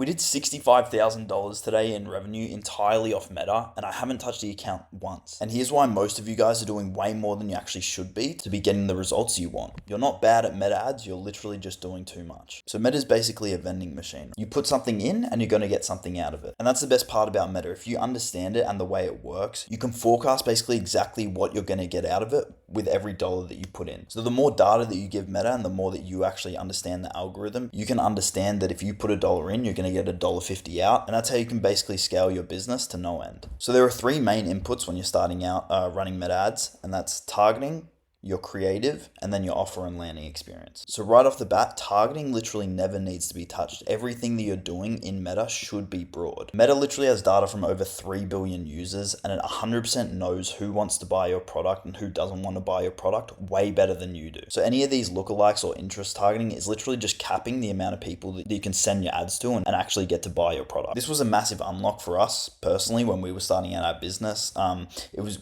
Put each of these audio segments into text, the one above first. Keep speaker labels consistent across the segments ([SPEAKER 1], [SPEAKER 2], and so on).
[SPEAKER 1] We did $65,000 today in revenue entirely off Meta, and I haven't touched the account once. And here's why most of you guys are doing way more than you actually should be to be getting the results you want. You're not bad at Meta ads, you're literally just doing too much. So Meta is basically a vending machine. You put something in and you're going to get something out of it. And that's the best part about Meta. If you understand it and the way it works, you can forecast basically exactly what you're going to get out of it with every dollar that you put in. So the more data that you give Meta and the more that you actually understand the algorithm, you can understand that if you put $1 in, you're going to get $1.50 out. And that's how you can basically scale your business to no end. So there are three main inputs when you're starting out running Meta ads, and that's targeting, your creative, and then your offer and landing experience. So right off the bat, targeting literally never needs to be touched. Everything that you're doing in Meta should be broad. Meta literally has data from over 3 billion users, and it 100% knows who wants to buy your product and who doesn't want to buy your product way better than you do. So any of these lookalikes or interest targeting is literally just capping the amount of people that you can send your ads to and actually get to buy your product. This was a massive unlock for us personally when we were starting out our business.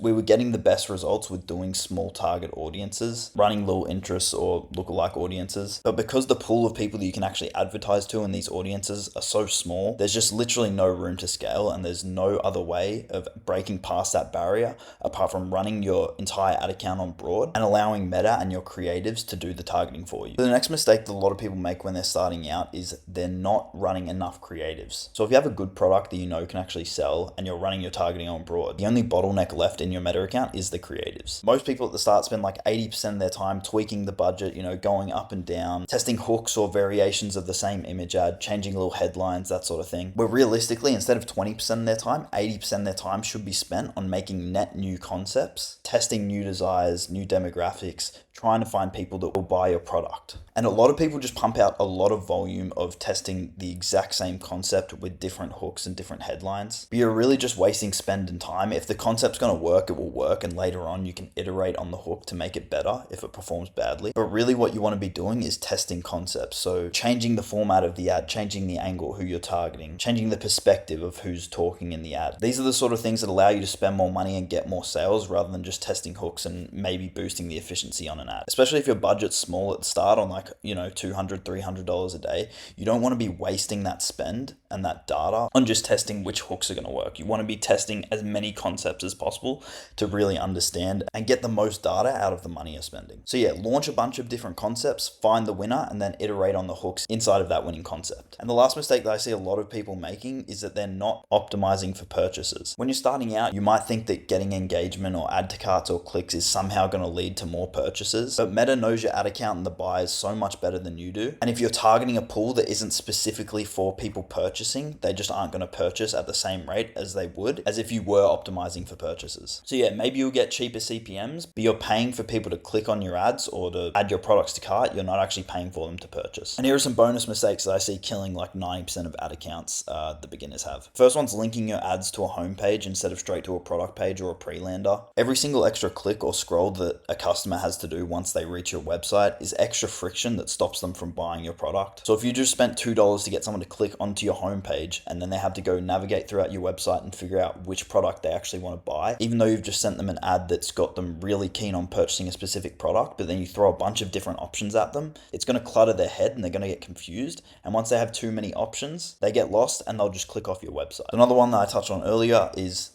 [SPEAKER 1] We were getting the best results with doing small target audiences, running little interests or lookalike audiences. But because the pool of people that you can actually advertise to in these audiences are so small, there's just literally no room to scale, and there's no other way of breaking past that barrier apart from running your entire ad account on broad and allowing Meta and your creatives to do the targeting for you. So the next mistake that a lot of people make when they're starting out is they're not running enough creatives. So if you have a good product that you know can actually sell and you're running your targeting on broad, the only bottleneck left in your Meta account is the creatives. Most people at the start spend like 80% of their time tweaking the budget, going up and down, testing hooks or variations of the same image ad, changing little headlines, that sort of thing. Where realistically, instead of 20% of their time, 80% of their time should be spent on making net new concepts, testing new desires, new demographics, trying to find people that will buy your product. And a lot of people just pump out a lot of volume of testing the exact same concept with different hooks and different headlines. But you're really just wasting spend and time. If the concept's going to work, it will work, and later on you can iterate on the hook to make it better if it performs badly. But really what you want to be doing is testing concepts. So changing the format of the ad, changing the angle, who you're targeting, changing the perspective of who's talking in the ad. These are the sort of things that allow you to spend more money and get more sales rather than just testing hooks and maybe boosting the efficiency on an ad. Especially if your budget's small at the start on $200, $300 a day. You don't want to be wasting that spend and that data on just testing which hooks are going to work. You want to be testing as many concepts as possible to really understand and get the most data out of the money you're spending. So yeah, launch a bunch of different concepts, find the winner, and then iterate on the hooks inside of that winning concept. And the last mistake that I see a lot of people making is that they're not optimizing for purchases. When you're starting out, you might think that getting engagement or add to carts or clicks is somehow going to lead to more purchases, but Meta knows your ad account and the buyers so much better than you do. And if you're targeting a pool that isn't specifically for people purchasing, they just aren't going to purchase at the same rate as they would as if you were optimizing for purchases. So yeah, maybe you'll get cheaper CPMs, but you're paying for people to click on your ads or to add your products to cart. You're not actually paying for them to purchase. And here are some bonus mistakes that I see killing like 90% of ad accounts the beginners have. First one's linking your ads to a homepage instead of straight to a product page or a pre-lander. Every single extra click or scroll that a customer has to do once they reach your website is extra friction that stops them from buying your product. So if you just spent $2 to get someone to click onto your homepage and then they have to go navigate throughout your website and figure out which product they actually want to buy, even though you've just sent them an ad that's got them really keen on purchasing a specific product, but then you throw a bunch of different options at them, it's going to clutter their head and they're going to get confused. And once they have too many options, they get lost and they'll just click off your website. Another one that I touched on earlier is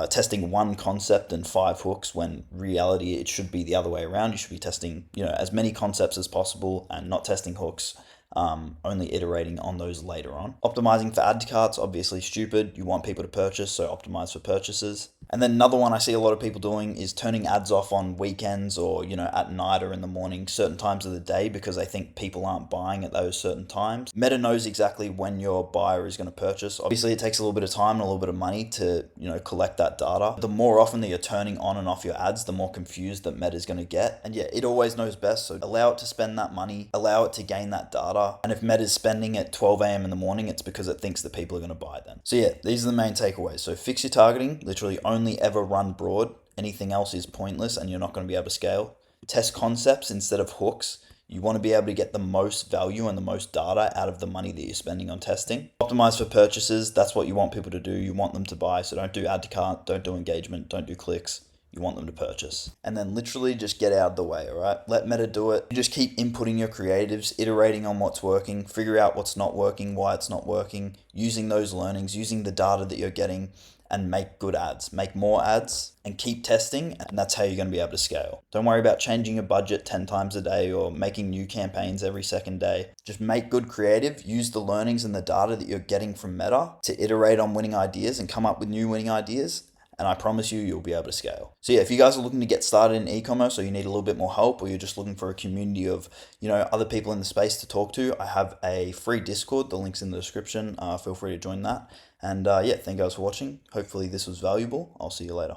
[SPEAKER 1] testing one concept and 5 hooks, when reality it should be the other way around. You should be testing as many concepts as possible and not testing hooks, only iterating on those later on. Optimizing for add to carts, obviously stupid. You want people to purchase, so optimize for purchases. And then another one I see a lot of people doing is turning ads off on weekends or, at night or in the morning, certain times of the day, because they think people aren't buying at those certain times. Meta knows exactly when your buyer is going to purchase. Obviously, it takes a little bit of time and a little bit of money to, collect that data. The more often that you're turning on and off your ads, the more confused that Meta is going to get. And yeah, it always knows best. So allow it to spend that money, allow it to gain that data. And if Meta is spending at 12 a.m. in the morning, it's because it thinks that people are going to buy then. So yeah, these are the main takeaways. So fix your targeting, literally only ever run broad. Anything else is pointless and you're not going to be able to scale. Test concepts instead of hooks. You want to be able to get the most value and the most data out of the money that you're spending on testing. Optimize for purchases. That's what you want people to do. You want them to buy. So don't do add to cart, don't do engagement, don't do clicks. you want them to purchase. And then literally just get out of the way, all right? Let Meta do it. You just keep inputting your creatives, iterating on what's working, figure out what's not working, why it's not working, using those learnings, using the data that you're getting, and make good ads, make more ads, and keep testing, and that's how you're going to be able to scale. Don't worry about changing your budget 10 times a day or making new campaigns every second day. Just make good creative, use the learnings and the data that you're getting from Meta to iterate on winning ideas and come up with new winning ideas, and I promise you, you'll be able to scale. So yeah, if you guys are looking to get started in e-commerce, or you need a little bit more help, or you're just looking for a community of, other people in the space to talk to, I have a free Discord. The link's in the description. Feel free to join that. And thank you guys for watching. Hopefully this was valuable. I'll see you later.